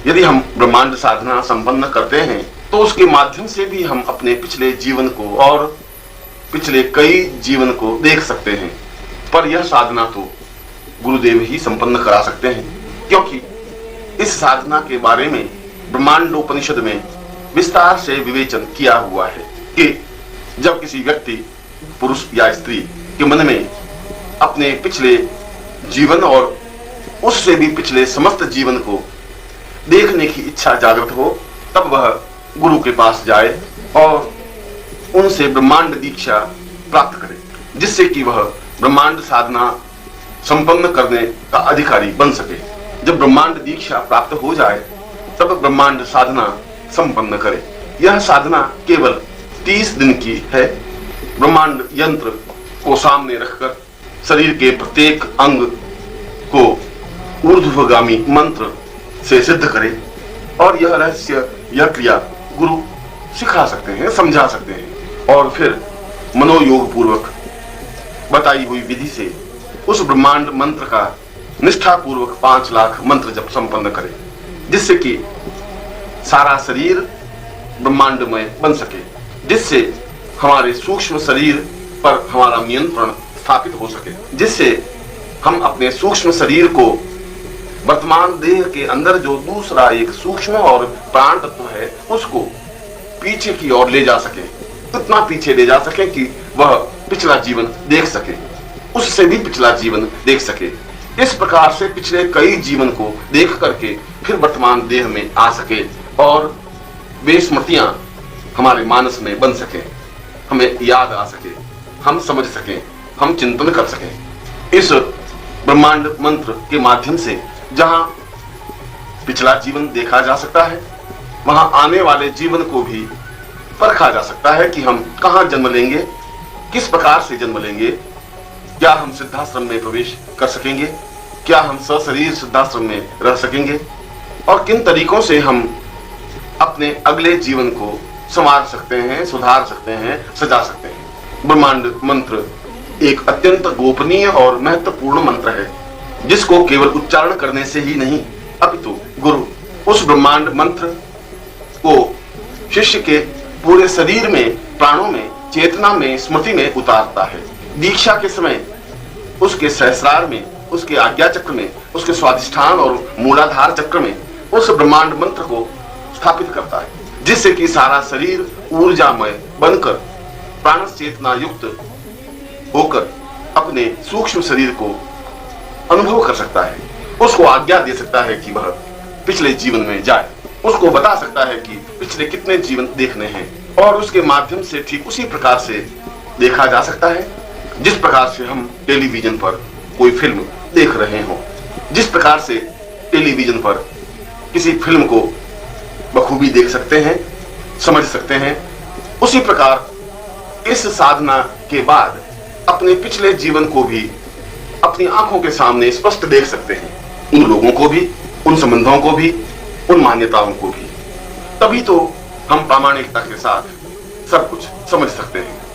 यदि हम ब्रह्मांड साधना संपन्न करते हैं तो उसके माध्यम से भी हम अपने पिछले जीवन को और पिछले कई जीवन को देख सकते हैं। पर यह साधना तो गुरुदेव ही संपन्न करा सकते हैं, क्योंकि इस साधना के बारे में ब्रह्मांडोपनिषद में विस्तार से विवेचन किया हुआ है कि जब किसी व्यक्ति, पुरुष या स्त्री के मन में अपने पिछले जीवन और उससे भी पिछले समस्त जीवन को देखने की इच्छा जागृत हो, तब वह गुरु के पास जाए और उनसे ब्रह्मांड दीक्षा प्राप्त करे, जिससे कि वह ब्रह्मांड साधना संपन्न करने का अधिकारी बन सके। जब ब्रह्मांड दीक्षा प्राप्त हो जाए तब ब्रह्मांड साधना संपन्न करे। यह साधना केवल 30 दिन की है। ब्रह्मांड यंत्र को सामने रखकर शरीर के प्रत्येक अंग को ऊर्ध्वगामी मंत्र से सिद्ध करे, और यह रहस्य, यह क्रिया गुरु सिखा सकते हैं, समझा सकते हैं, और फिर मनोयोग पूर्वक बताई हुई विधि से उस ब्रह्मांड मंत्र का निष्ठा पूर्वक 5 लाख मंत्र जप संपन्न करे, जिससे कि सारा शरीर ब्रह्मांडमय बन सके, जिससे हमारे सूक्ष्म शरीर पर हमारा नियंत्रण स्थापित हो सके, जिससे हम अपने सूक्ष्म शरीर को वर्तमान देह के अंदर जो दूसरा एक सूक्ष्म और प्राण तत्व है उसको पीछे की ओर ले जा सके, इतना पीछे ले जा सके कि वह पिछला जीवन देख सके, उससे भी पिछला जीवन देख सके। इस प्रकार से पिछले कई जीवन को देख करके फिर वर्तमान देह में आ सके और वे स्मृतियां हमारे मानस में बन सके, हमें याद आ सके, हम समझ सके, हम चिंतन कर सके। इस ब्रह्मांड मंत्र के माध्यम से जहां पिछला जीवन देखा जा सकता है, वहां आने वाले जीवन को भी परखा जा सकता है कि हम कहां जन्म लेंगे, किस प्रकार से जन्म लेंगे, क्या हम सिद्धाश्रम में प्रवेश कर सकेंगे, क्या हम सशरीर सिद्धाश्रम में रह सकेंगे, और किन तरीकों से हम अपने अगले जीवन को संवार सकते हैं, सुधार सकते हैं, सजा सकते हैं। ब्रह्मांड मंत्र एक अत्यंत गोपनीय और महत्वपूर्ण मंत्र है, जिसको केवल उच्चारण करने से ही नहीं, अपितु गुरु उस ब्रह्मांड मंत्र को शिष्य के पूरे शरीर में, प्राणों में, चेतना में, स्मृति में उतारता है। दीक्षा के समय उसके सहस्रार में, उसके आज्ञा चक्र में, उसके स्वाधिष्ठान और मूलाधार चक्र में उस ब्रह्मांड मंत्र को स्थापित करता है, जिससे कि सारा शरीर ऊर्जामय बनकर प्राण चेतना युक्त होकर अपने सूक्ष्म शरीर को अनुभव कर सकता है। उसको आज्ञा दे सकता है कि वह पिछले जीवन में जाए, उसको बता सकता है कि पिछले कितने जीवन देखने हैं, और उसके माध्यम से ठीक उसी प्रकार से देखा जा सकता है जिस प्रकार से हम टेलीविजन पर कोई फिल्म देख रहे हो। जिस प्रकार से टेलीविजन पर किसी फिल्म को बखूबी देख सकते हैं, समझ सकते हैं, उसी प्रकार इस साधना के बाद अपने पिछले जीवन को भी अपनी आंखों के सामने स्पष्ट देख सकते हैं, उन लोगों को भी, उन संबंधों को भी, उन मान्यताओं को भी। तभी तो हम प्रामाणिकता के साथ सब कुछ समझ सकते हैं।